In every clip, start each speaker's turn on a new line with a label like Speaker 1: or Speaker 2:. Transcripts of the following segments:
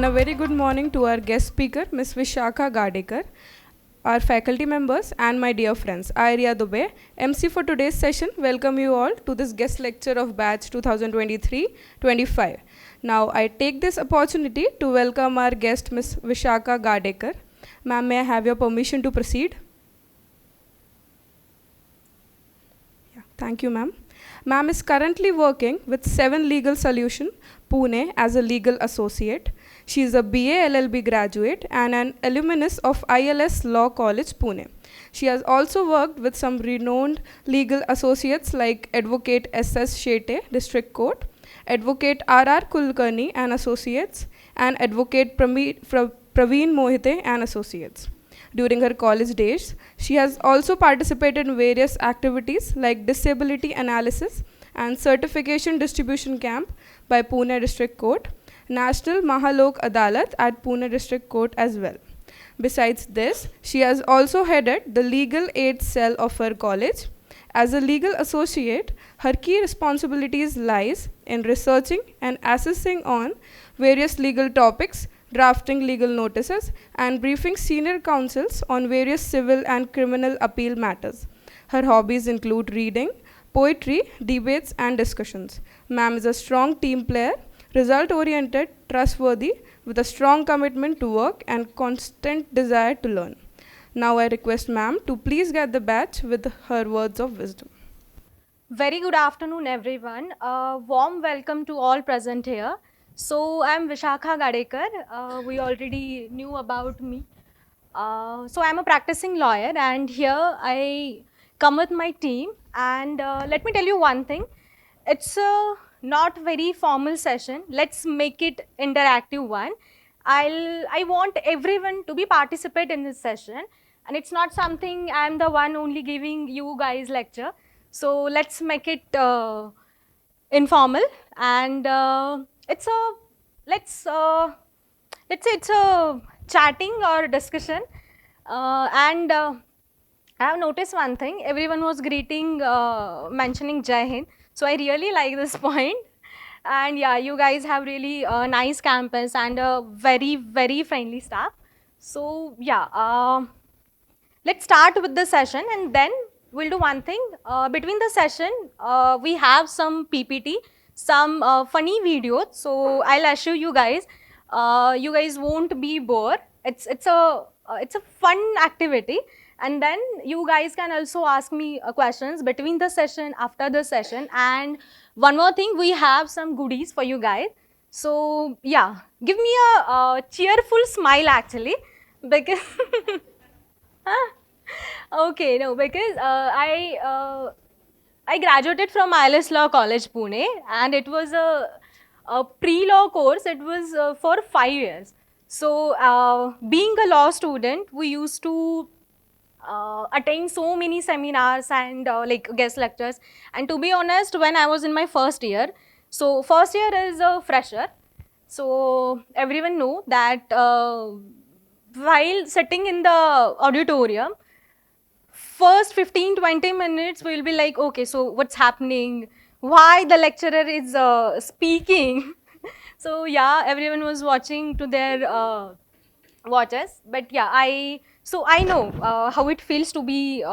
Speaker 1: a very good morning to our guest speaker, Ms. Vishakha Gadekar, our faculty members, and my dear friends. I, Ria Dubey, MC for today's session, welcome you all to this guest lecture of batch 2023-25. Now, I take this opportunity to welcome our guest, Ms. Vishakha Gadekar. Ma'am, may I have your permission to proceed? Yeah, thank you, ma'am. Ma'am is currently working with Seven Legal Solution, Pune, as a legal associate. She is a BA LLB graduate and an alumnus of ILS Law College, Pune. She has also worked with some renowned legal associates like Advocate S.S. Shete, District Court, Advocate R.R. Kulkarni and Associates, and Advocate Praveen Mohite and Associates. During her college days, she has also participated in various activities like disability analysis and certification distribution camp by Pune District Court, National Mahalok Adalat at Pune District Court as well. Besides this, she has also headed the legal aid cell of her college. As a legal associate, her key responsibilities lies in researching and assessing on various legal topics, drafting legal notices, and briefing senior counsels on various civil and criminal appeal matters. Her hobbies include reading, poetry, debates, and discussions. Ma'am is a strong team player, result-oriented, trustworthy, with a strong commitment to work and constant desire to learn. Now I request ma'am to please get the batch with her words of wisdom.
Speaker 2: Very good afternoon, everyone. A warm welcome to all present here. So I'm Vishakha Gadekar. We already knew about me. So I'm a practicing lawyer, and here I come with my team. And let me tell you one thing. It's a not very formal session. Let's make it interactive one. I want everyone to be participate in this session, and it's not something I'm the one only giving you guys lecture. So let's make it informal, and let's say it's a chatting or discussion, and I have noticed one thing. Everyone was greeting, mentioning Jai Hind. So I really like this point. And yeah, you guys have really nice campus and a very, very friendly staff. So yeah, let's start with the session, and then we'll do one thing. Between the session, we have some PPT, some funny videos. So I'll assure you guys, you guys won't be bored. It's a fun activity, and then you guys can also ask me questions between the session, after the session. And one more thing, we have some goodies for you guys. So yeah, give me a cheerful smile actually, because okay, no, because I graduated from ILS Law College, Pune, and it was a pre-law course. It was for 5 years. So being a law student, we used to attend so many seminars and like guest lectures. And to be honest, when I was in my first year, so first year is a fresher. So everyone know that while sitting in the auditorium, first 15-20 minutes we'll be like, okay, so what's happening, why the lecturer is speaking. So yeah, everyone was watching to their watches. But yeah, I know how it feels to be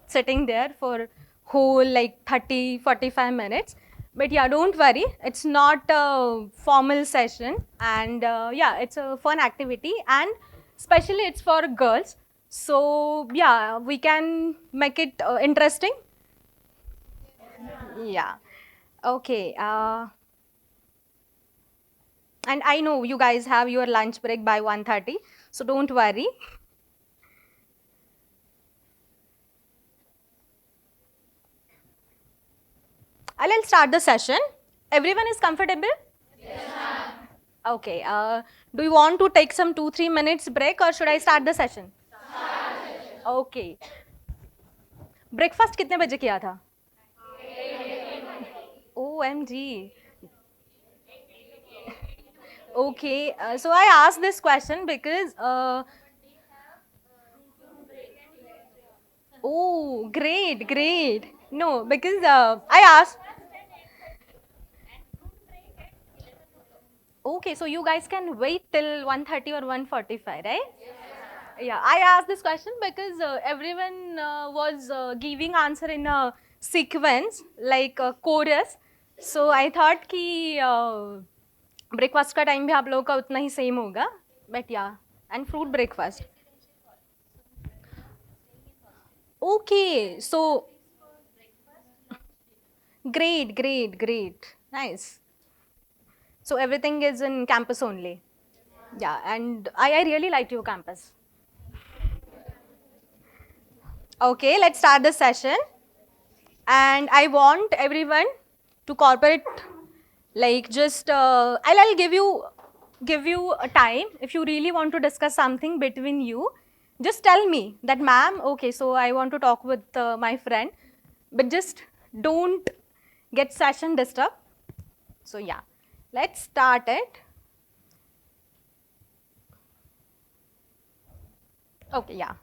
Speaker 2: sitting there for whole like 30-45 minutes. But yeah, don't worry, it's not a formal session, and yeah, it's a fun activity, and especially it's for girls. So yeah, we can make it interesting. Yeah. Okay. And I know you guys have your lunch break by 1:30, so don't worry. I'll start the session. Everyone is comfortable? Yes, ma'am. Okay. Do you want to take some 2-3 minutes break, or should I start the session? Start the session. Okay. Breakfast कितने बजे किया था? OMG. Okay, so I asked this question because oh, great, great. No, because I asked. Okay, so you guys can wait till 1:30 or 1:45, right? Yeah, I asked this question because everyone was giving answer in a sequence, like a chorus. So I thought कि breakfast का time भी आप लोगों का उतना ही same होगा, but या and fruit breakfast. Okay, so great, great, great, nice. So everything is in campus only. Yeah, and I really liked your campus. Okay, let's start the session. And I want everyone to cooperate, like just I'll give you a time. If you really want to discuss something between you, just tell me that, ma'am, okay, so I want to talk with my friend, but just don't get session disturbed. So yeah, let's start it. Okay, yeah.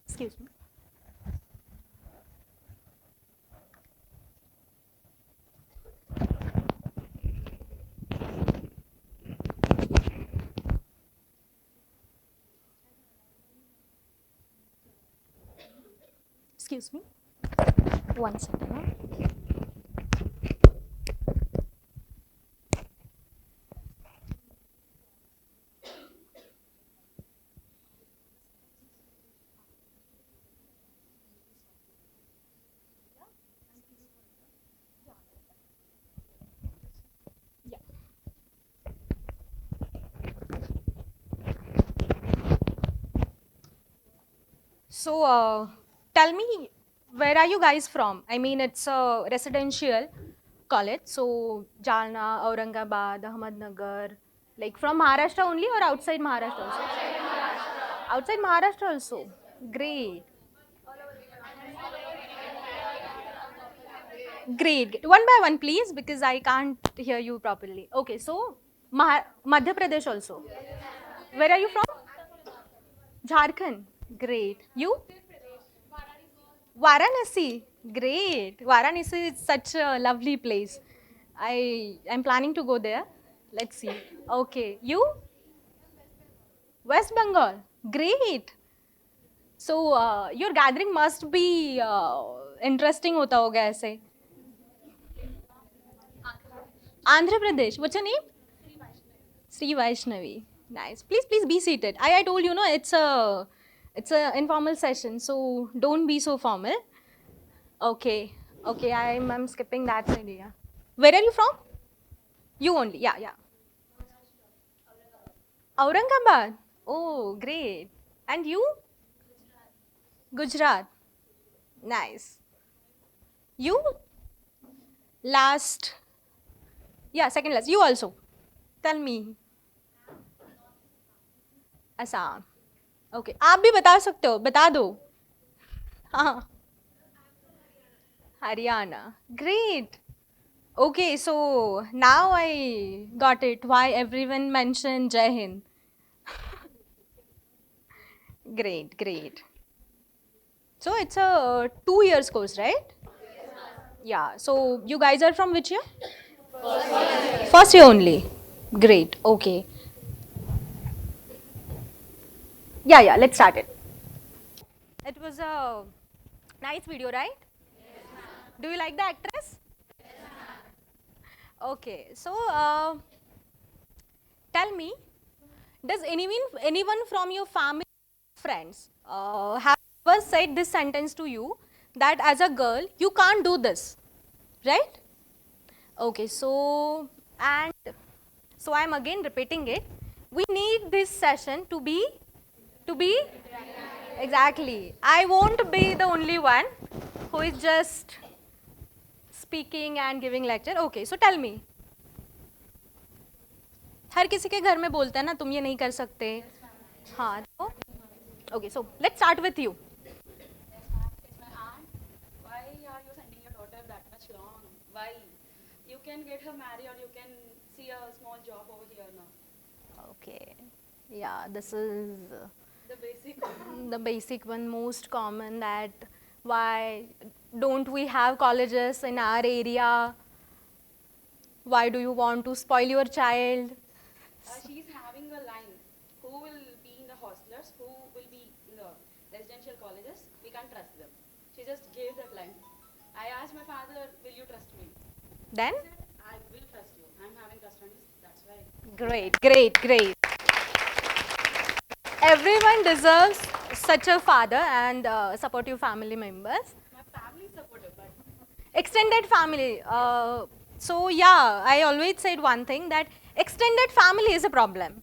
Speaker 2: Excuse me. Excuse me. One second. Huh? Yeah. So, tell me, where are you guys from? I mean, it's a residential college. So, Jalna, Aurangabad, Ahmednagar, like from Maharashtra only or outside Maharashtra also? Outside Maharashtra also. Great. Great. One by one, please, because I can't hear you properly. Okay, so Madhya Pradesh also. Where are you from? Jharkhand. Great. You? Varanasi. Great. Varanasi is such a lovely place. I'm planning to go there. Let's see. Okay. You? West Bengal. Great. So your gathering must be interesting होता होगा ऐसे. Andhra Pradesh. What's your name? Sri Vaishnavi. Nice. Please be seated. I told you, no, it's a informal session, so don't be so formal. Okay. Okay, I'm skipping that idea. Where are you from? You only. Yeah, yeah. Aurangabad. Oh, great. And you? Gujarat. Nice. You? Last. Yeah, second last. You also. Tell me. Assam. Okay. आप भी बता सकते हो. बता दो. हाँ. Haryana. Great. Okay, so now I got it. Why everyone mentioned Jai Hind. Great, great. So it's a 2 years course, right? Yeah. So you guys are from which year? First year only. Great. Okay. Yeah, yeah. Let's start it. It was a nice video, right? Do you like the actress? Okay. So tell me, does anyone from your family, friends, have ever said this sentence to you that as a girl you can't do this, right? Okay, and so I'm again repeating it. We need this session to be exactly. I won't be the only one who is just speaking and giving lecture. Okay, so tell me. हर किसी के घर में बोलते हैं ना तुम ये नहीं कर सकते. हाँ तो okay, so let's start with you.
Speaker 3: It's my aunt. Why are you sending your daughter that much long? Why? You can get her married or you can see a small job over here now.
Speaker 2: Okay. Yeah, this is
Speaker 3: The basic.
Speaker 2: the basic one, most common, that why don't we have colleges in our area? Why do you want to spoil your child?
Speaker 3: She's having a line. Who will be in the hostelers? Who will be in the residential colleges? We can't trust them. She just gave that line. I asked my father, "Will you trust me?"
Speaker 2: Then?
Speaker 3: He said, "I will trust you. I'm having trust on you. That's why."
Speaker 2: Great, great, great. Everyone deserves such a father and supportive family members.
Speaker 3: My family is supportive, but
Speaker 2: Extended family. So yeah, I always said one thing, that extended family is a problem.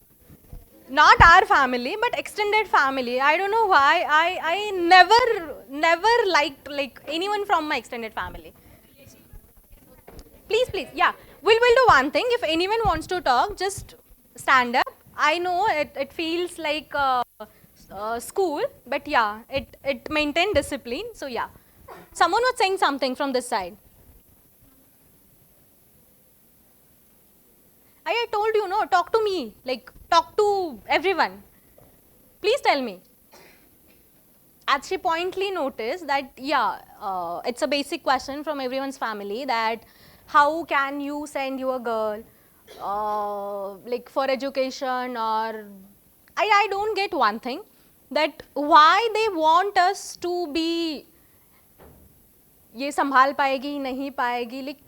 Speaker 2: Not our family, but extended family. I don't know why. I never liked like anyone from my extended family. Please, please, yeah. We'll do one thing. If anyone wants to talk, just stand up. I know it feels like school, but yeah, it maintained discipline. So yeah, someone was saying something from this side. I told you, no, talk to me, like talk to everyone. Please tell me. As she pointedly noticed that, yeah, it's a basic question from everyone's family, that how can you send your girl like for education, or I don't get one thing, that why they want us to be ये संभाल पाएगी नहीं पाएगी, like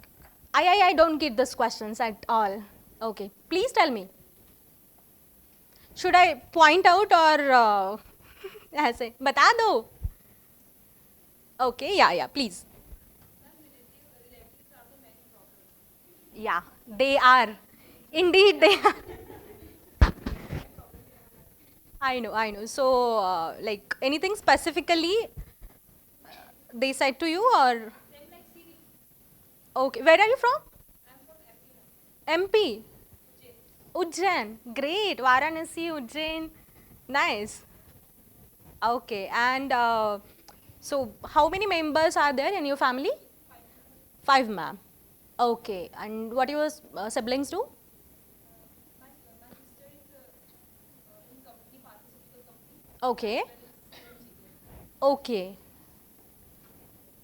Speaker 2: I don't get this questions at all. Okay, please tell me. Should I point out or ऐसे बता दो? Okay, yeah, please. Yeah, they are. Indeed, they are. I know. So, like anything specifically they said to you, or? Okay, where are you from? MP. Ujjain. Great. Varanasi, Ujjain. Nice. Okay, and so how many members are there in your family? 5, ma'am. Okay, and what your siblings do? Okay. Okay.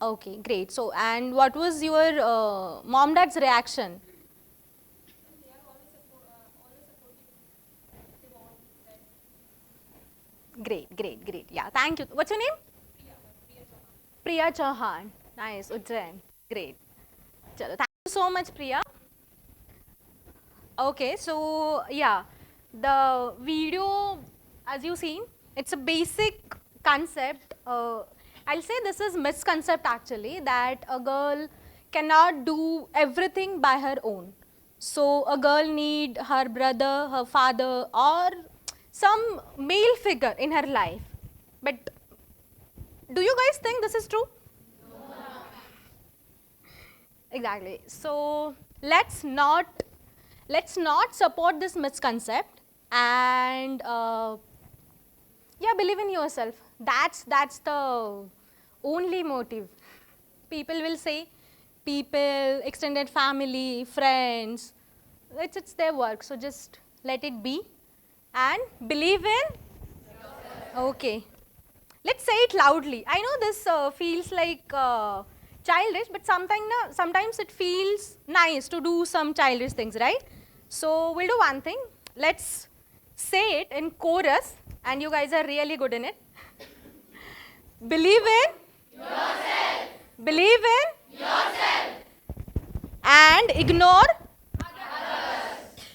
Speaker 2: Okay, great. So, and what was your mom dad's reaction? Great. Yeah, thank you. What's your name? Priya Chauhan. Nice, Ujjain. Great. Chalo, thank you so much, Priya. Okay, so yeah, the video, as you seen, it's a basic concept. I'll say this is misconcept actually, that a girl cannot do everything by her own. So a girl need her brother, her father, or some male figure in her life. But do you guys think this is true? Exactly. So let's not support this misconcept, and yeah, believe in yourself. That's the only motive. People will say, people, extended family, friends, it's their work. So just let it be and believe in. Okay. Let's say it loudly. I know this feels like childish, but sometimes it feels nice to do some childish things, right? So we'll do one thing. Let's say it in chorus, and you guys are really good in it. Believe in yourself. Believe in yourself. And ignore others.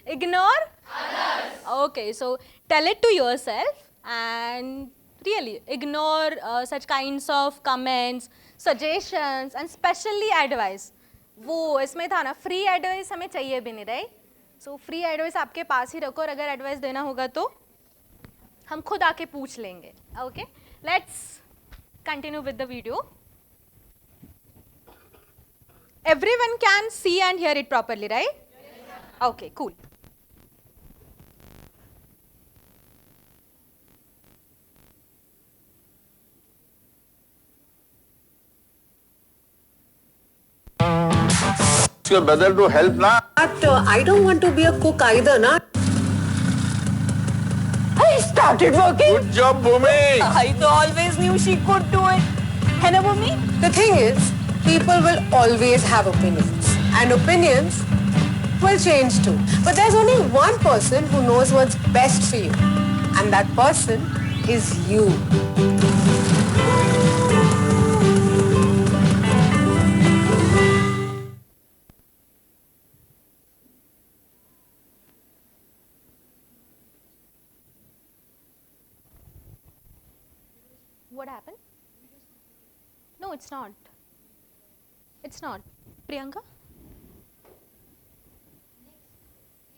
Speaker 2: Ignore others. Okay, so tell it to yourself and really ignore such kinds of comments, suggestions, and especially advice. वो इसमें था ना, free advice हमें चाहिए भी नहीं, right? So free advice आपके पास ही रखो, और अगर एडवाइस देना होगा तो हम खुद आके पूछ लेंगे. Okay, let's continue with the video. Everyone can see and hear it properly, right? Yes. Okay, cool.
Speaker 4: Your brother to help na.
Speaker 5: But I don't want to be a cook either, na.
Speaker 4: I started working.
Speaker 5: Good job, Bhumi.
Speaker 4: I always knew she could do it. है ना Bhumi? The thing is, people will always have opinions. And opinions will change too. But there's only one person who knows what's best for you. And that person is you.
Speaker 2: What happened? No, it's not. It's not. Priyanka?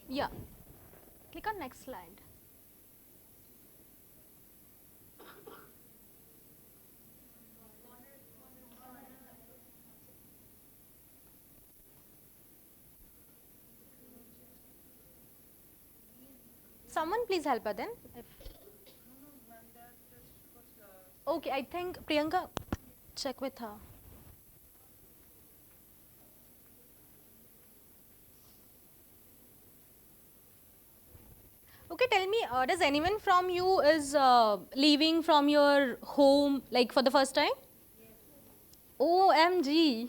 Speaker 2: Yeah. Click on next slide. Someone please help her then. Okay, I think Priyanka, check with her. Okay, tell me, does anyone from you is leaving from your home like for the first time? OMG,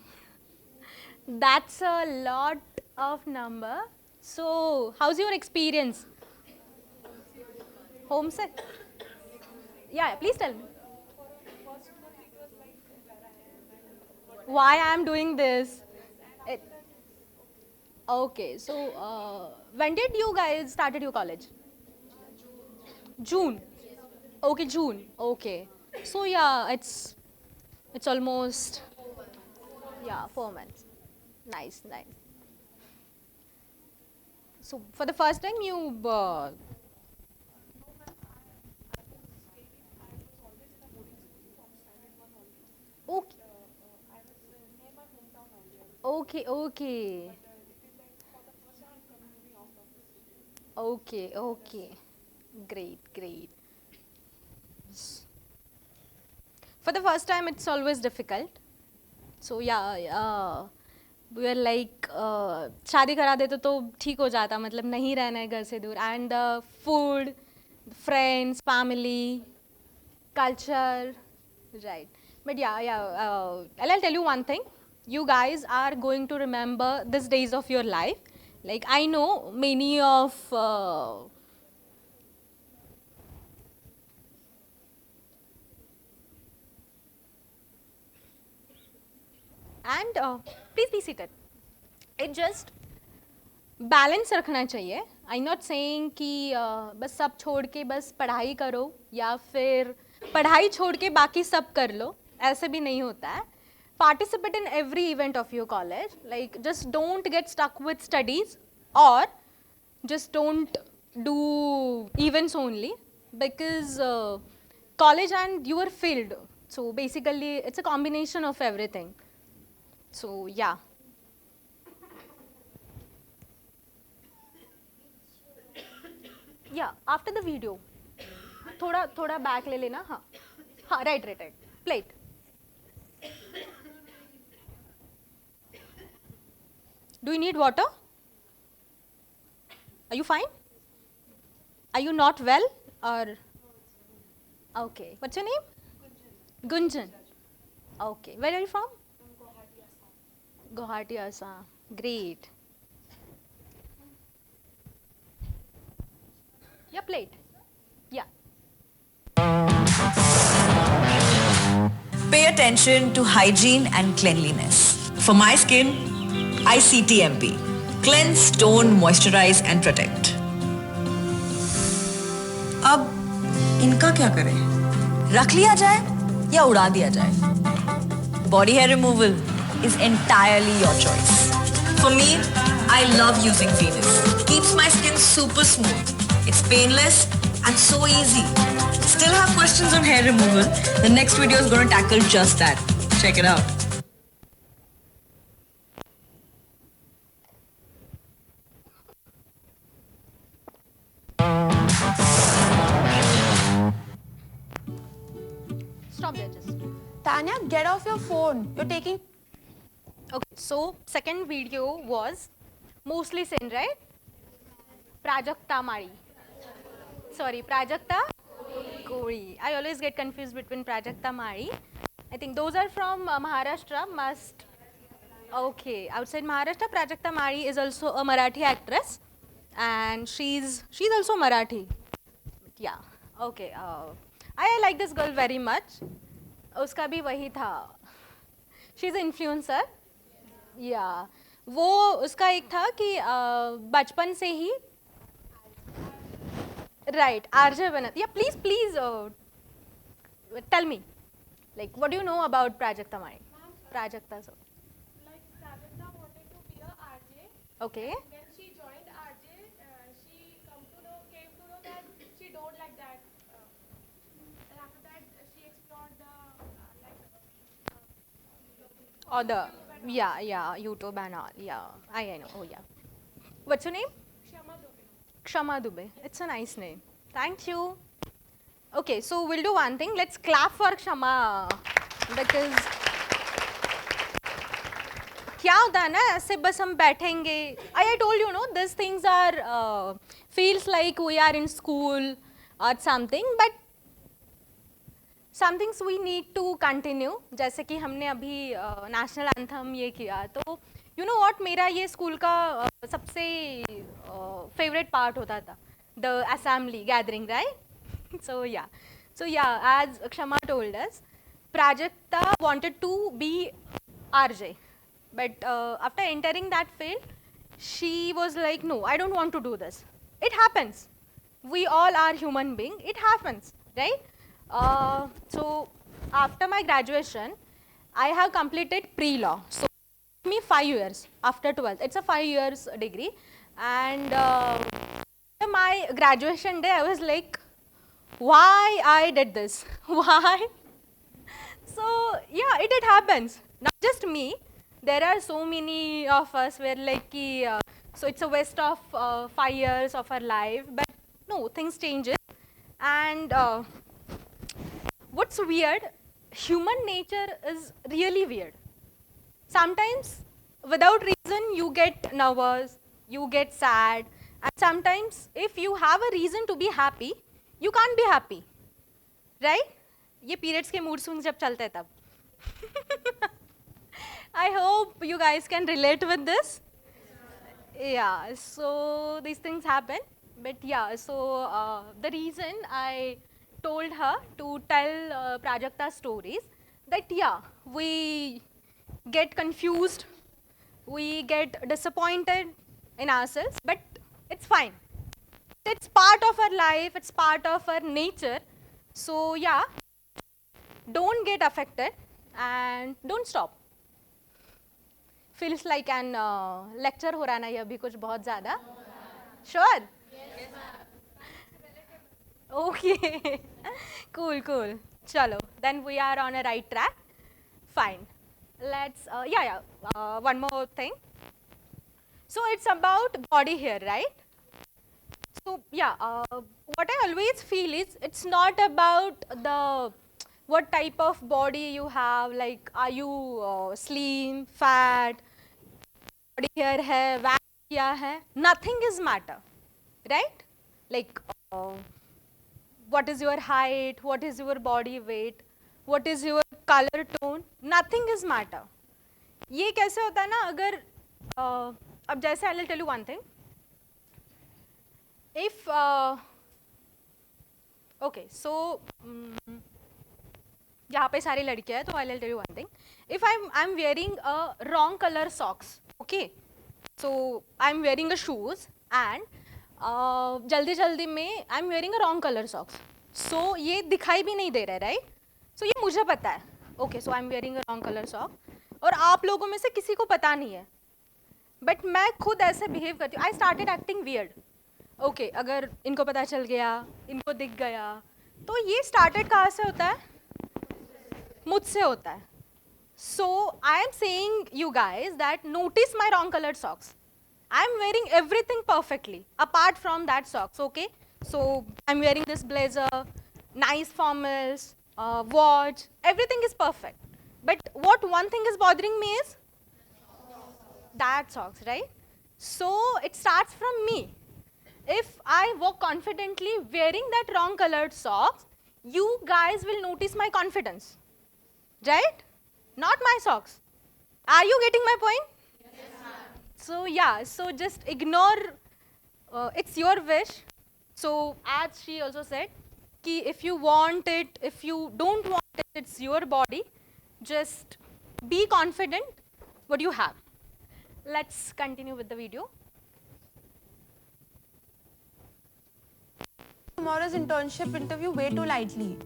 Speaker 2: that's a lot of number. So, how's your experience? Homesick? Yeah, please tell me. Why I am doing this? It, okay, so when did you guys started your college? June. Okay, June. Okay. So yeah, it's almost 4 months. Nice, nice. So for the first time you okay. Okay, okay. Okay, okay. Great, great. For the first time, it's always difficult. So yeah, we were like, शादी करा देते तो ठीक हो जाता, मतलब नहीं रहना है घर से दूर. And the food, friends, family, culture, right. But I'll tell you one thing. You guys are going to remember these days of your life. Like I know many of and please be seated. It just balance रखना चाहिए. आई not saying कि बस सब छोड़ के बस पढ़ाई करो या फिर पढ़ाई छोड़ के बाकी सब कर लो, ऐसे भी नहीं होता है. Participate in every event of your college. Like just don't get stuck with studies और just don't do events only, because college and your field, so basically it's a combination of everything. So yeah, after the video थोड़ा back ले लेना. हाँ right play it. Do you need water? Are you fine? Are you not well or? Okay. What's your name? Gunjan. Okay. Where are you from? Guwahati, Assam. Great. Yeah, plate. Yeah.
Speaker 6: Pay attention to hygiene and cleanliness. For my skin, ICTMP. Cleanse, tone, moisturize and protect. अब इनका क्या करें? रख लिया जाए या उड़ा दिया जाए? Body hair removal is entirely your choice. For me, I love using Venus. Keeps my skin super smooth. It's painless and so easy. Still have questions on hair removal? The next video is going to tackle just that. Check it out.
Speaker 2: Stop there just.
Speaker 4: Tanya, get off your phone. You're taking...
Speaker 2: Okay, so second video was mostly sin, right? Prajakta Mari. Sorry, Prajakta Kori. I always get confused between Prajakta Mari. I think those are from Maharashtra. Must okay. Outside Maharashtra, Prajakta Mari is also a Marathi actress, and she's also Marathi. Yeah. Okay. I like this girl very much. उसका भी वही था. She's an influencer. Yeah. वो उसका एक था कि बचपन से ही right RJ बना. Yeah, please tell me, like, what do you know about Prajakta Mari? Prajakta, so.
Speaker 5: Like Prajakta wanted to be a RJ.
Speaker 2: Okay.
Speaker 5: When she joined RJ, she came to know that she don't like that. And after that, she explored the
Speaker 2: Or the yeah YouTube and all. Yeah, I know. Oh yeah. What's your name?
Speaker 5: Kshama Dubey.
Speaker 2: Kshama Dubey. It's a nice name. Thank you. Okay, so we'll do one thing. Let's clap for Kshama because क्या होता है ना ऐसे बस हम बैठेंगे. I told you, no, these things are feels like we are in school or something, but some things we need to continue. जैसे कि हमने अभी नेशनल एंथम ये किया तो you know what, मेरा ये स्कूल का सबसे फेवरेट पार्ट होता था, the assembly gathering, right? So yeah, as Kshama told us, Prajakta wanted to be RJ, but after entering that field, she was like, no, I don't want to do this. It happens. We all are human beings. It happens, right? So after my graduation, I have completed pre-law. So it took me 5 years after 12th. It's a 5 years degree. And after my graduation day, I was like, why I did this? Why? So yeah, it happens. Not just me. There are so many of us where like, so it's a waste of 5 years of our life. But no, things changes. And what's weird, human nature is really weird. Sometimes without reason you get nervous, you get sad, and sometimes if you have a reason to be happy, you can't be happy, right? ये periods के mood swings जब चलते हैं तब. I hope you guys can relate with this. Yeah, so these things happen. But yeah, so the reason I told her to tell Prajakta stories, that yeah, we get confused, we get disappointed in ourselves, but it's fine. It's part of our life, it's part of our nature. So yeah, don't get affected and don't stop. Feels like an lecture हो रहा ना ये अभी कुछ बहुत ज़्यादा. Sure? Yes, ma'am. Okay. Cool. Chalo. Then we are on a right track. Fine. Let's, one more thing. So it's about body hair, right? So yeah, what I always feel is it's not about the what type of body you have, like are you slim, fat, body hair hai, wax kiya hai, nothing is matter, right? Like what is your height, what is your body weight, what is your color tone, nothing is matter. ये कैसे होता है ना, अगर अब जैसे I will tell you one thing. If okay, so यहाँ पे सारी लड़कियाँ हैं तो I will tell you one thing. If I'm wearing a wrong color socks, okay, so I'm wearing a shoes and जल्दी में I'm wearing a wrong color socks. So ये दिखाई भी नहीं दे रहा है, right? So ये मुझे पता है. Okay, so I'm wearing a wrong color sock. और आप लोगों में से किसी को पता नहीं है. But मैं खुद ऐसे behave करती हूँ. I started acting weird. Okay, अगर इनको पता चल गया, इनको दिख गया, तो ये started कहाँ से होता है? मुझसे होता है. So I am saying you guys that notice my wrong colored socks. I am wearing everything perfectly apart from that socks. Okay, so I'm wearing this blazer, nice formals, watch, everything is perfect. But what one thing is bothering me is that socks, right? So it starts from me. if I walk confidently wearing that wrong colored socks, you guys will notice my confidence, right? Not my socks. Are you getting my point? So yeah, so just ignore, it's your wish. So as she also said, ki if you want it, if you don't want it, it's your body. Just be confident what you have. Let's continue with the video.
Speaker 5: Tomorrow's internship interview way too lightly.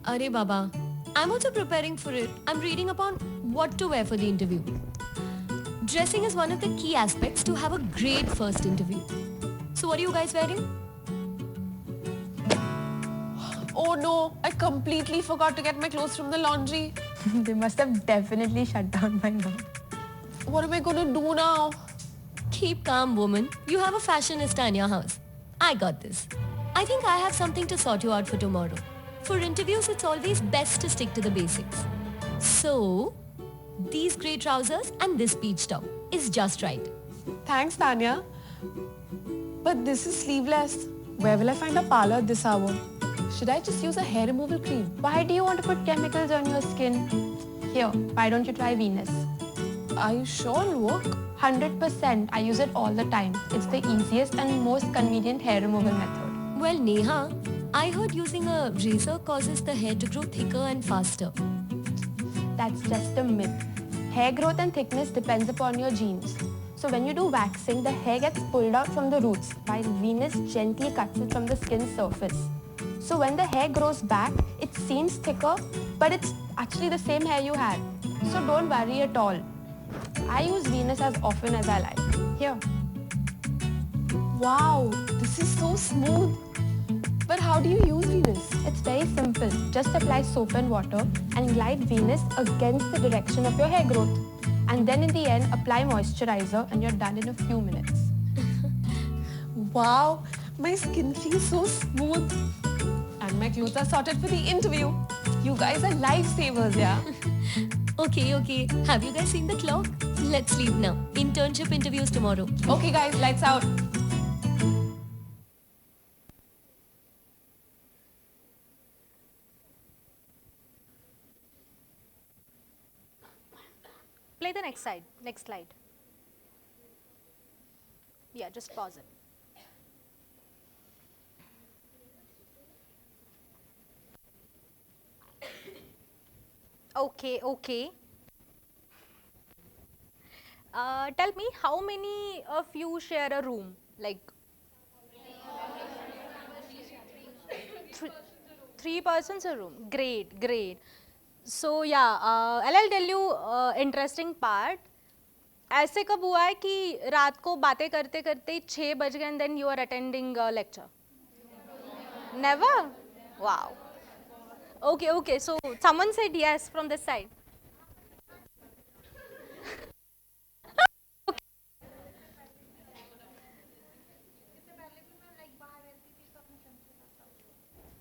Speaker 7: Arey Baba, I'm also preparing for it. I'm reading upon what to wear for the interview. Dressing is one of the key aspects to have a great first interview. So what are you guys wearing?
Speaker 4: Oh no, I completely forgot to get my clothes from the laundry.
Speaker 5: They must have definitely shut down by now.
Speaker 4: What am I gonna do now?
Speaker 7: Keep calm, woman. You have a fashionista in your house. I got this. I think I have something to sort you out for tomorrow. For interviews, it's always best to stick to the basics. So, these grey trousers and this peach top is just right.
Speaker 4: Thanks, Tanya. But this is sleeveless. Where will I find a parlor at this hour? Should I just use a hair removal cream?
Speaker 5: Why do you want to put chemicals on your skin? Here, why don't you try Venus?
Speaker 4: Are you sure it'll work?
Speaker 5: 100%. I use it all the time. It's the easiest and most convenient hair removal method.
Speaker 7: Well, Neha, I heard using a razor causes the hair to grow thicker and faster.
Speaker 5: That's just a myth. Hair growth and thickness depends upon your genes. So when you do waxing, the hair gets pulled out from the roots while Venus gently cuts it from the skin's surface. So when the hair grows back, it seems thicker, but it's actually the same hair you had. So don't worry at all. I use Venus as often as I like. Here.
Speaker 4: Wow, this is so smooth. But how do you use Venus?
Speaker 5: It's very simple. Just apply soap and water and glide Venus against the direction of your hair growth. And then in the end, apply moisturizer and you're done in a few minutes.
Speaker 4: Wow, my skin feels so smooth. And my clothes are sorted for the interview. You guys are lifesavers, yeah?
Speaker 7: Okay. Have you guys seen the clock? Let's leave now. Internship interviews tomorrow.
Speaker 4: Okay guys, lights out.
Speaker 2: Play the next slide. Yeah, just pause it. Okay. Tell me, how many of you share a room? Like, three persons a room. Great. So yeah, I'll tell you interesting part. ऐसे कब हुआ है कि रात को बातें करते करते 6 बज गए and then you are attending a lecture? Never? Wow. Okay. So someone said yes from this side.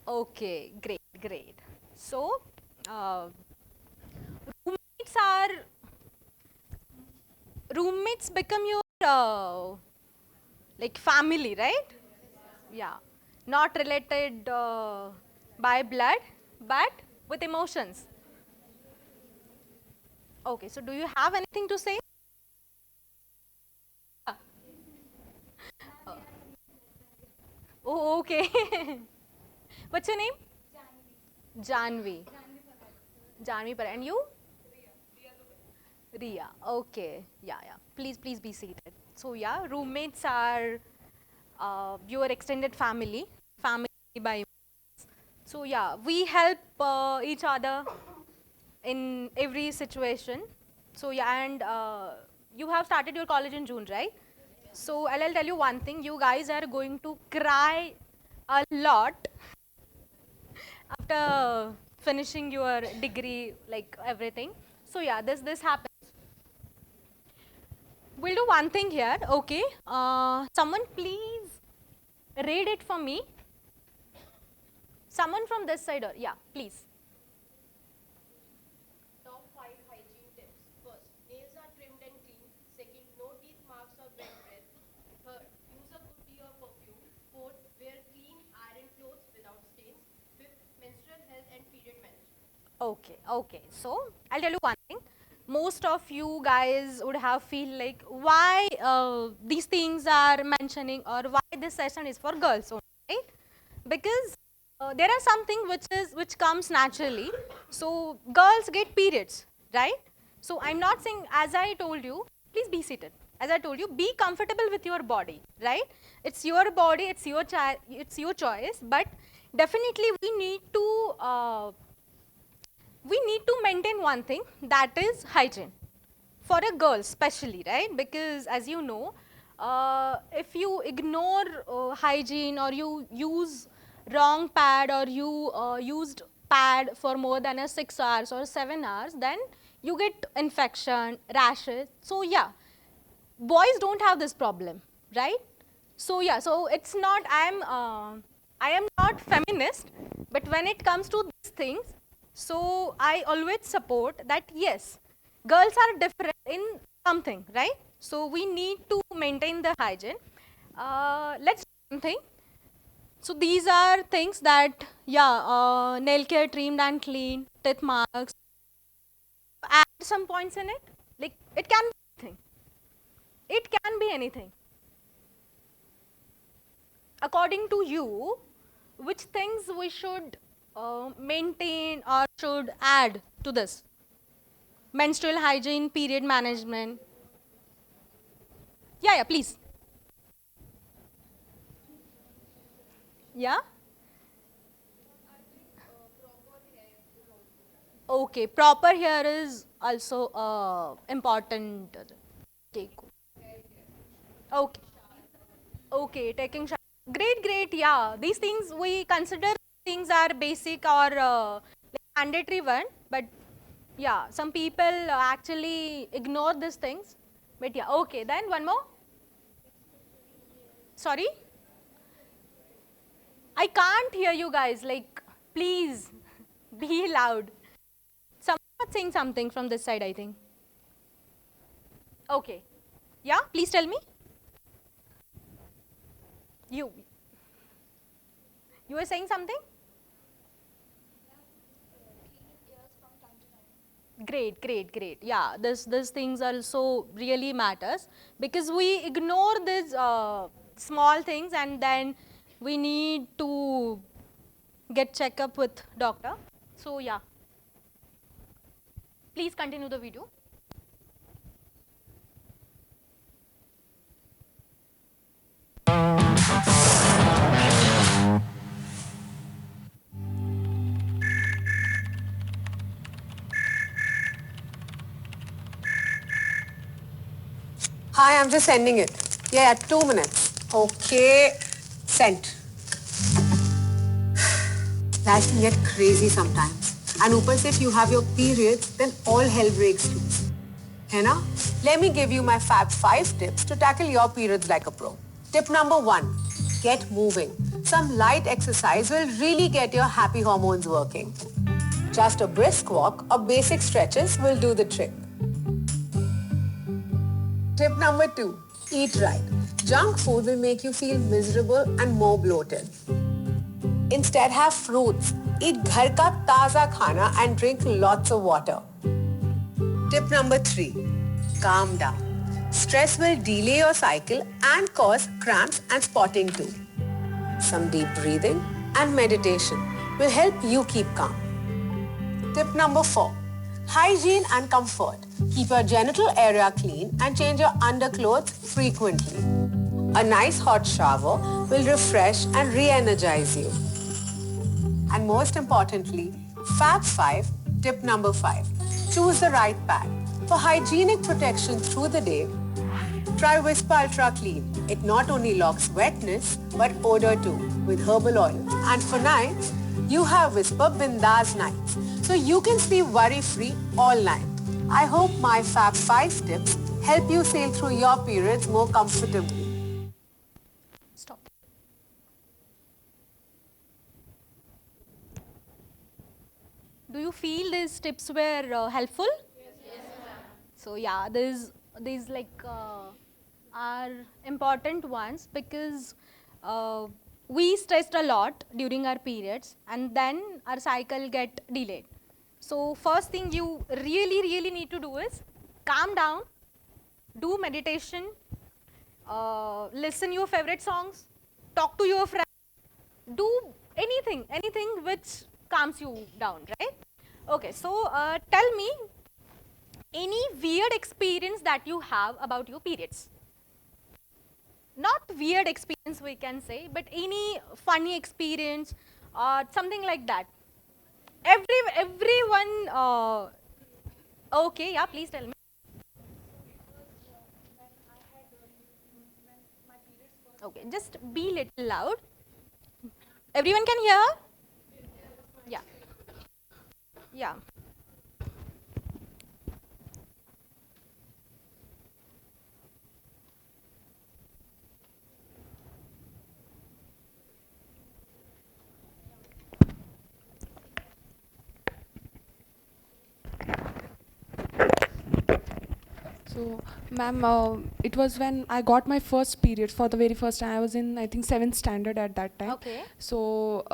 Speaker 2: Okay, great. So, roommates become your like family, right? Yeah, not related by blood, but with emotions. Okay, so do you have anything to say? Oh, okay. What's your name? Janvi. Janvi Par. And you? Riya. Okay. Yeah. Please be seated. So yeah, roommates are your extended family by. So yeah, we help each other in every situation. So yeah, and you have started your college in June, right? So I'll tell you one thing, you guys are going to cry a lot after finishing your degree, like everything. So yeah, this happens. We'll do one thing here, okay? Someone please read it for me. Someone from this side, or yeah, please.
Speaker 8: Top 5 hygiene tips. First, nails are trimmed and clean. Second, no teeth marks or bed breath. Third, use a good tea or perfume. period management?
Speaker 2: Okay, okay. So I'll tell you one thing. Most of you guys would have feel like why these things are mentioning or why this session is for girls only, right? Because there are something which comes naturally. So girls get periods, right? So I'm not saying, as I told you, please be seated. As I told you, be comfortable with your body, right? It's your body, it's your choice, but definitely we need to maintain one thing, that is hygiene for a girl especially, right? Because as you know, if you ignore hygiene or you use wrong pad or you used pad for more than 6 hours or 7 hours, then you get infection, rashes. So yeah, boys don't have this problem, right? So yeah, so it's not, I am not feminist, but when it comes to these things, so I always support that yes, girls are different in something, right? So we need to maintain the hygiene. Let's do something. So these are things that, yeah, nail care trimmed and clean, teeth marks, add some points in it. Like it can be anything. It can be anything. According to you, which things we should maintain or should add to this? Menstrual hygiene, period management. Yeah, yeah, please. Yeah? Okay, proper hair is also important. Okay, cool. Okay. Okay, taking shower. Great, great. Yeah, these things we consider things are basic or like mandatory one, but yeah, some people actually ignore these things. But yeah, okay. Then one more. Sorry, I can't hear you guys. Like, please be loud. Someone saying something from this side, I think. Okay. Yeah, please tell me. You. You were saying something? Great, great, great. Yeah, this things also really matters because we ignore these small things and then we need to get checkup with doctor. So yeah, please continue the video.
Speaker 4: Hi, I'm just sending it. Yeah, 2 minutes. Okay, sent. Life can get crazy sometimes. And ऊपर से if you have your periods, then all hell breaks loose. है ना? Let me give you my Fab 5 tips to tackle your periods like a pro. Tip number 1, get moving. Some light exercise will really get your happy hormones working. Just a brisk walk or basic stretches will do the trick. Tip number 2, eat right. Junk food will make you feel miserable and more bloated. Instead, have fruits. Eat ghar ka taza khana and drink lots of water. Tip number 3, calm down. Stress will delay your cycle and cause cramps and spotting too. Some deep breathing and meditation will help you keep calm. Tip number 4, hygiene and comfort. Keep your genital area clean and change your underclothes frequently. A nice hot shower will refresh and re-energize you. And most importantly, Fab 5, tip number 5. Choose the right pad. For hygienic protection through the day, try Whisper Ultra Clean. It not only locks wetness, but odor too, with herbal oil. And for nights, you have Whisper Bindaas Nights. So you can sleep worry-free all night. I hope my Fab 5 tips help you sail through your periods more comfortably.
Speaker 2: Stop. Do you feel these tips were helpful? Yes, ma'am. So yeah, these like are important ones because we stressed a lot during our periods, and then our cycle get delayed. So first thing you really need to do is calm down, do meditation, listen your favorite songs, talk to your friends, do anything which calms you down, right? Okay, so tell me any weird experience that you have about your periods. Not weird experience we can say, but any funny experience or something like that. Everyone, okay, yeah, please tell me. Okay, just be little loud. Everyone can hear? Yeah. Yeah.
Speaker 9: So, ma'am, it was when I got my first period for the very first time. I was in, I think, 7th standard at that time.
Speaker 2: Okay.
Speaker 9: So,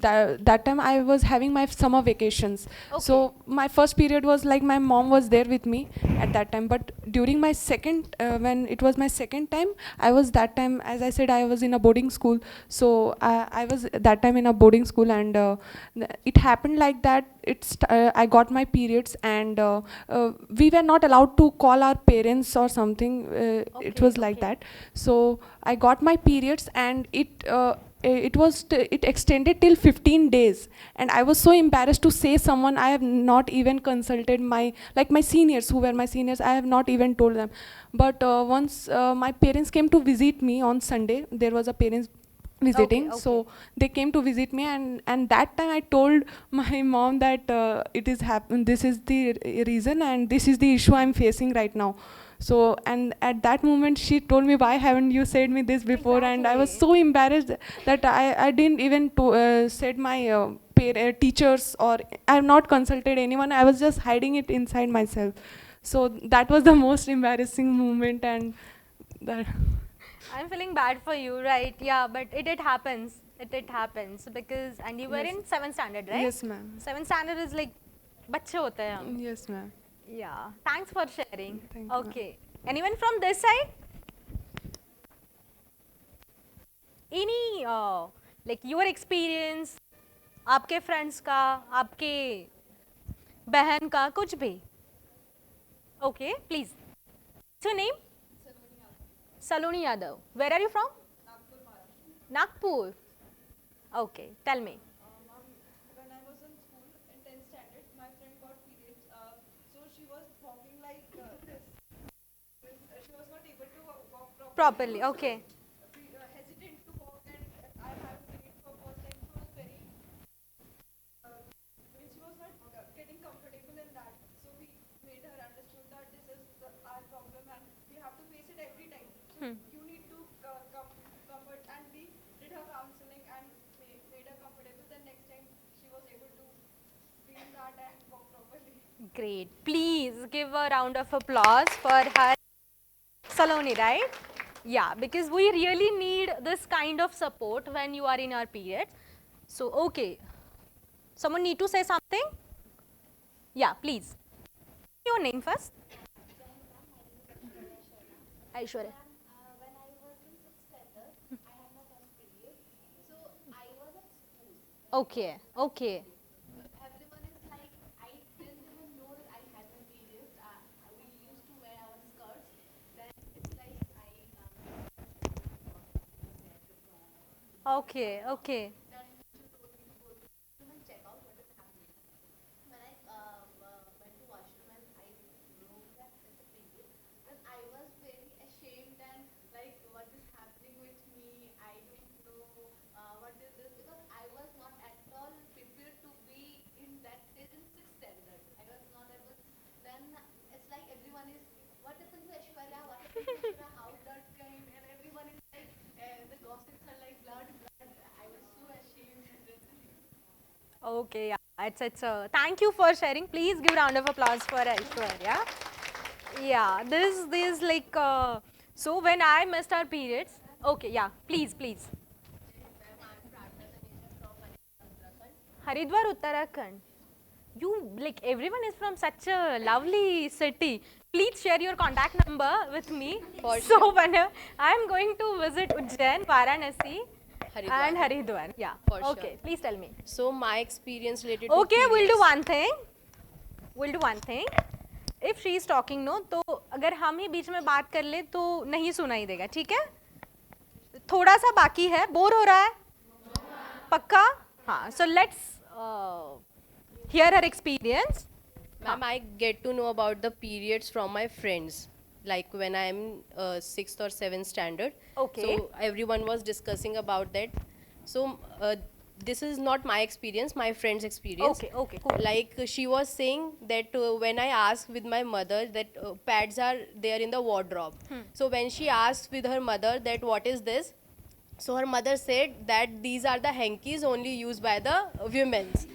Speaker 9: that time I was having my summer vacations.
Speaker 2: Okay.
Speaker 9: So, my first period was like my mom was there with me at that time. But during my second, when it was my second time, I was that time, as I said, I was in a boarding school. So, I was that time in a boarding school, and it happened like that. I got my periods, and we were not allowed to call our parents or something. It was like that. So I got my periods, and it extended till 15 days, and I was so embarrassed to say someone. I have not even consulted my seniors, who were my seniors. I have not even told them. But once my parents came to visit me on Sunday, there was a parents visiting.
Speaker 2: Okay.
Speaker 9: So they came to visit me, and that time I told my mom that it is this is the reason, and this is the issue I'm facing right now. So, and at that moment she told me, why haven't you said me this before? And I was so embarrassed that I didn't even said my teachers, or I have not consulted anyone. I was just hiding it inside myself. So that was the most embarrassing moment. And that
Speaker 2: I'm feeling bad for you, right? Yeah, but it happens. It happens because, and you were
Speaker 9: Yes.
Speaker 2: in 7th standard, right?
Speaker 9: Yes, ma'am.
Speaker 2: 7th standard is like बच्चे होते हैं हम.
Speaker 9: Yes, ma'am.
Speaker 2: Yeah. Thanks for sharing.
Speaker 9: Thank you, ma'am.
Speaker 2: Okay. Anyone from this side? Any like your experience, आपके friends का, आपके बहन का, कुछ भी? Okay, please. What's your name? Saloni Yadav. Where are you from? Nagpur, Maharashtra. Nagpur. Okay, tell me.
Speaker 10: When I was in school in 10th standard, my friend got periods. So she was walking like this. She was not able to walk
Speaker 2: Properly. Okay.
Speaker 10: Hesitant to walk, and I had period for first time. She was very. When she was not getting comfortable in that, so we made her understood that this is our problem, and we have to face it every time. So you need to comfort, and we did her counseling and made her comfortable. Then next time she was able to feel that and walk properly.
Speaker 2: Great. Please give a round of applause for her. Saloni, right? Yeah, because we really need this kind of support when you are in our periods. So, okay. Someone need to say something? Yeah, please. Your name first. Aishwarya.
Speaker 8: When I was in 6th standard, I had my first period. So I was at school.
Speaker 2: Okay, okay.
Speaker 8: Everyone is like, I didn't even know that I had my periods. We used to wear our skirts. Then it's like
Speaker 2: Okay, okay.
Speaker 8: then she told me to go to washroom and check out what is happening. When I went to washroom and I knew that it's a period, then I was very ashamed and like, what is happening with me? I don't know what is this, because I was not at all prepared to be in that stage in 6th standard. I was not able. Then it's like everyone is, what happened to Aishwarya? What happened to Aishwarya? How blood came? And everyone is like, the gossips are like blood. I was so ashamed.
Speaker 2: Okay, yeah. It's thank you for sharing. Please give a round of applause for Aishwarya. Yeah, this like so when I missed our periods. Okay, yeah. Please. Haridwar, Uttarakhand. You, like, everyone is from such a lovely city. Please share your contact number with me. So whenever I am going to visit Ujjain, Varanasi, and Haridwar. Yeah. Okay. Please tell me.
Speaker 11: So my experience related
Speaker 2: Okay,
Speaker 11: to
Speaker 2: we'll do
Speaker 11: periods.
Speaker 2: one thing. We'll do one thing. If she is talking, no, तो अगर हम ही बीच में बात कर ले तो नहीं सुनाई देगा, ठीक है? थोड़ा सा बाकी है, बोर हो रहा है? पक्का? हाँ. So let's hear her experience.
Speaker 11: Ma'am, I get to know about the periods from my friends. Like when I'm 6th or 7th standard.
Speaker 2: Okay.
Speaker 11: So everyone was discussing about that. So this is not my experience, my friend's experience.
Speaker 2: Okay, okay, cool.
Speaker 11: Like she was saying that when I asked with my mother that pads are there in the wardrobe. So when she asked with her mother that what is this, so her mother said that these are the hankies only used by the women's.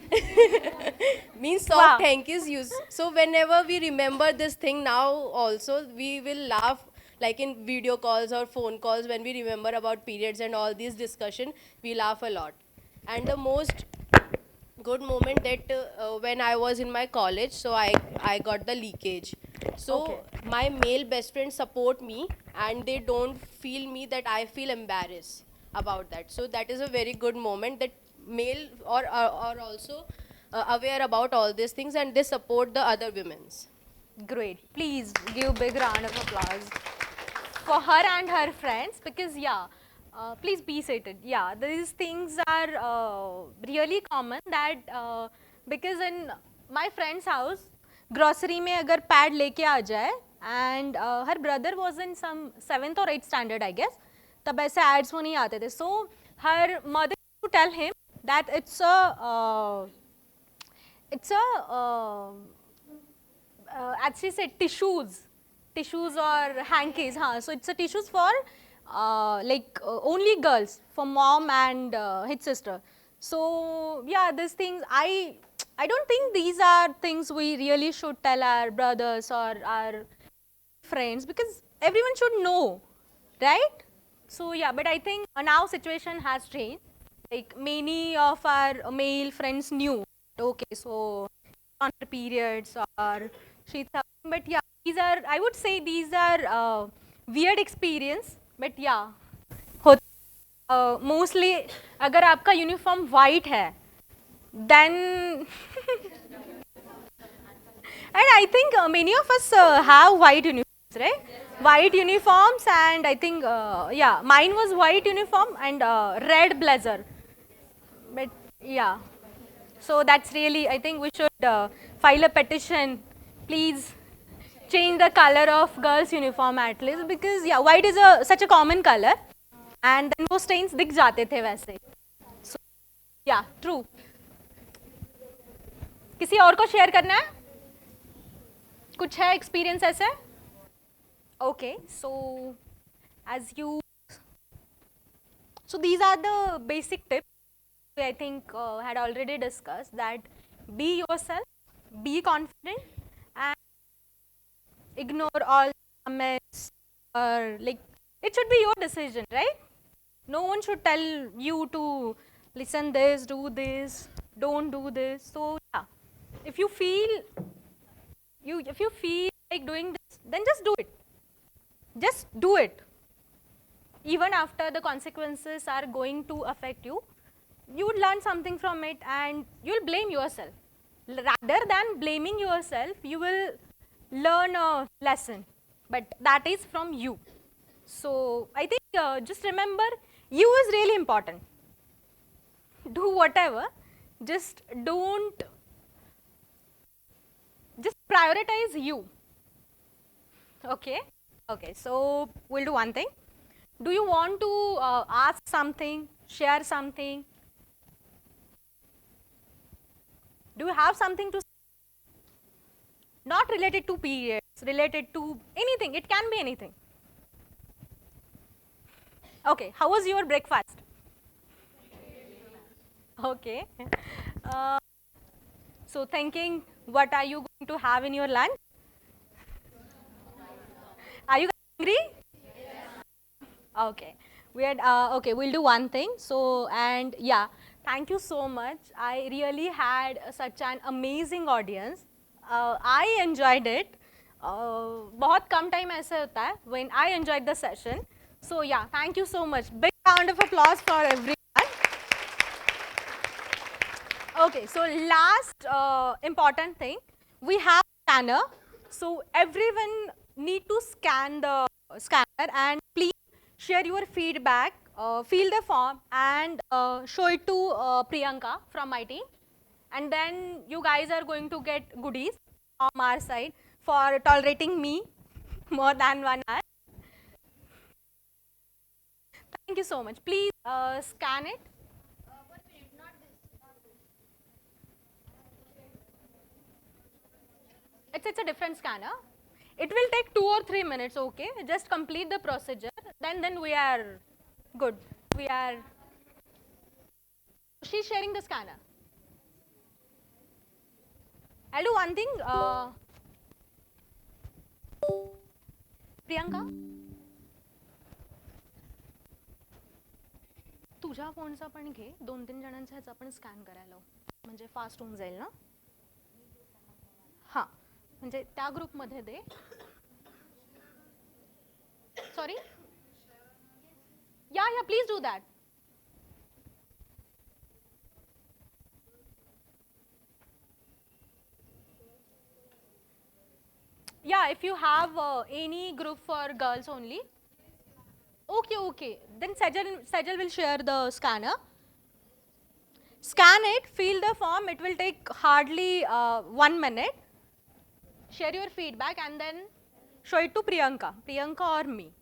Speaker 11: Means soft
Speaker 2: Wow.
Speaker 11: hankies used. So whenever we remember this thing now also, we will laugh like in video calls or phone calls when we remember about periods and all these discussion, we laugh a lot. And the most good moment that when I was in my college, so I got the leakage. So my male best friends support me and they don't feel me that I feel embarrassed about that. So that is a very good moment that male are also aware about all these things and they support the other women's.
Speaker 2: Great. Please give big round of applause for her and her friends because yeah, please be seated. Yeah, these things are really common that because in my friend's house, grocery में अगर pad लेके आ जाए and her brother was in some 7th or 8th standard I guess, तब ऐसे ads वो नहीं आते थे. So her mother used to tell him that it's a as she said tissues or hankies, huh? So it's a tissues for only girls, for mom and his sister. So yeah, these things I don't think these are things we really should tell our brothers or our friends because everyone should know, right? So yeah, but I think now situation has changed. Like many of our male friends knew, okay, so on her periods or she's having, but yeah, these are, I would say these are weird experience, but yeah, mostly अगर आपका uniform white है, then and I think many of us have white uniforms, right? White uniforms and I think yeah, mine was white uniform and red blazer, but yeah. So that's really, I think we should file a petition, please change the color of girls uniform at least because yeah, white is such a common color and then वो stains दिख जाते थे वैसे. So yeah, true. किसी और को share करना है? कुछ है experience ऐसे? Okay, so as you, so these are the basic tips I think had already discussed, that be yourself, be confident and ignore all comments or like it should be your decision, right? No one should tell you to listen this, do this, don't do this. So yeah, if you feel like doing this, then just do it. Just do it. Even after the consequences are going to affect you, you would learn something from it and you will blame yourself. Rather than blaming yourself, you will learn a lesson, but that is from you. So I think just remember, you is really important. Do whatever, just don't, just prioritize you. Okay? Okay, so we'll do one thing. Do you want to ask something, share something? Do you have something to say? Not related to periods, related to anything, it can be anything. Okay, how was your breakfast? Okay. So thinking, what are you going to have in your lunch? Are you hungry? Okay. We had, okay, we'll do one thing. So, and yeah, Thank you so much. I really had such an amazing audience. I enjoyed it. बहुत कम time ऐसे होता है when I enjoyed the session. So yeah, thank you so much. Big round of applause for everyone. Okay, so last important thing, we have scanner. So everyone need to scan the scanner and please share your feedback, fill the form and show it to Priyanka from my team. And then you guys are going to get goodies from our side for tolerating me more than 1 hour. Thank you so much. Please scan it. It's a different scanner. It will take 2 or 3 minutes, okay? Just complete the procedure, then we are good. We are. She's sharing the scanner. I'll do one thing. Priyanka, तुझ्या फोनचा पण घे, 2-3 जणांचा ह्याचा पण scan करायला लाव. म्हणजे फास्ट होऊन जाईल ना. हां, म्हणजे त्या ग्रुपमध्ये दे. Sorry? Yeah, please do that. Yeah, if you have any group for girls only. Okay. Then Sajal will share the scanner. Scan it, fill the form. It will take hardly 1 minute. Share your feedback and then show it to Priyanka or me.